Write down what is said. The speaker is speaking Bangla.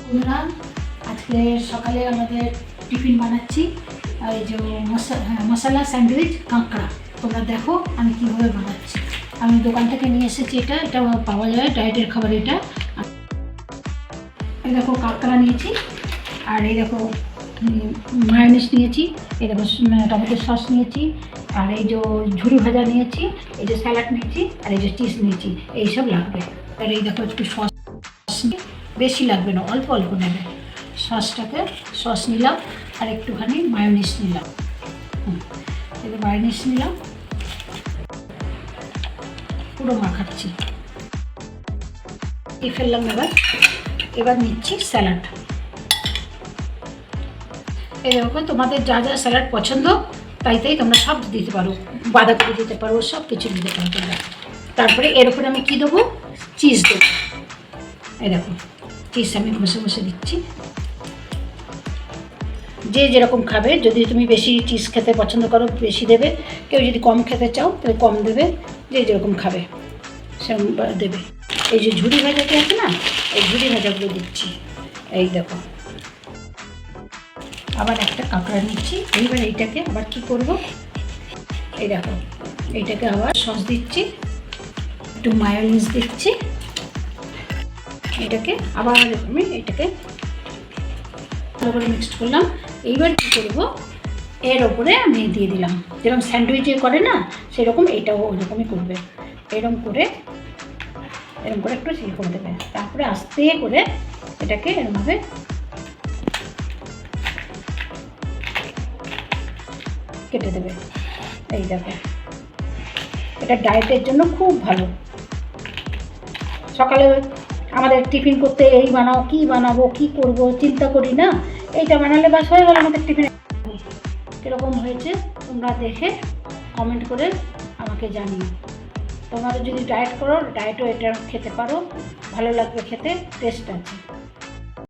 বন্ধুরা, আজকে সকালে আমাদের টিফিন বানাচ্ছি। এই যে মশলা স্যান্ডউইচ কাঁকড়া। তোমরা দেখো আমি কীভাবে বানাচ্ছি। আমি দোকান থেকে নিয়ে এসেছি, এটা পাওয়া যায় ডায়েটের খাবার। এটা এই দেখো কাঁকড়া নিয়েছি, আর এই দেখো মায়োনিজ নিয়েছি, এই দেখো টমেটো সস নিয়েছি, আর এই যে ঝুড়ি ভাজা নিয়েছি, এই যে স্যালাড নিয়েছি, আর এই যে চিজ নিয়েছি। এইসব লাগবে। আর এই দেখো একটু সস, বেশি লাগবে না, অল্প অল্প নেবে। সস নিলাম, আর একটুখানি মায়োনিজ নিলাম। এবার মায়োনিজ নিলাম, পুরো মাখাচ্ছি। এই ফেললাম। এবার নিচ্ছি স্যালাড। এই দেখো তোমাদের যা যা স্যালাড পছন্দ তাই তোমরা সব দিতে পারো, বাঁধাকপি দিতে পারো, সব কিছু দিতে পারো তোমরা। তারপরে এর উপরে আমি কী দেবো? চিজ দেবো। এই দেখো চিজ আমি ঘষে দিচ্ছি। যে যেরকম খাবে, যদি তুমি বেশি চিজ খেতে পছন্দ করো বেশি দেবে, কেউ যদি কম খেতে চাও তাহলে কম দেবে, যে যেরকম খাবে সেরকম দেবে। এই যে ঝুড়ি ভাজাটি আছে না, এই ঝুড়ি ভাজাগুলো দিচ্ছি। এই দেখো আবার একটা কাঁকড়া নিচ্ছি। এইবার এইটাকে আবার কি করব? এই দেখো এইটাকে আবার সস দিচ্ছি, একটু মায়োনিজ দিচ্ছি। এটাকে আবার আমি ভালো করে মিক্সড করলাম। এইবার কী করবো? এর ওপরে আমি দিয়ে দিলাম, যেরকম স্যান্ডউইচে করে না সেরকম এটাও ওইরকমই করবে। এরকম করে একটু সিল করে দেবে। তারপরে আস্তে করে এটাকে এরমভাবে কেটে দেবে। এই দেখো এটা ডায়েটের জন্য খুব ভালো। সকালে আমাদের টিফিন করতে এই বানাও, কী বানাবো, কী করবো চিন্তা করি না, এইটা বানালে বাস হয়ে গেল আমাদের টিফিনে। কীরকম হয়েছে তোমরা দেখে কমেন্ট করে আমাকে জানিও। তোমরা যদি ডায়েট করো, ডায়েটও এটা খেতে পারো, ভালো লাগবে খেতে, টেস্ট আছে।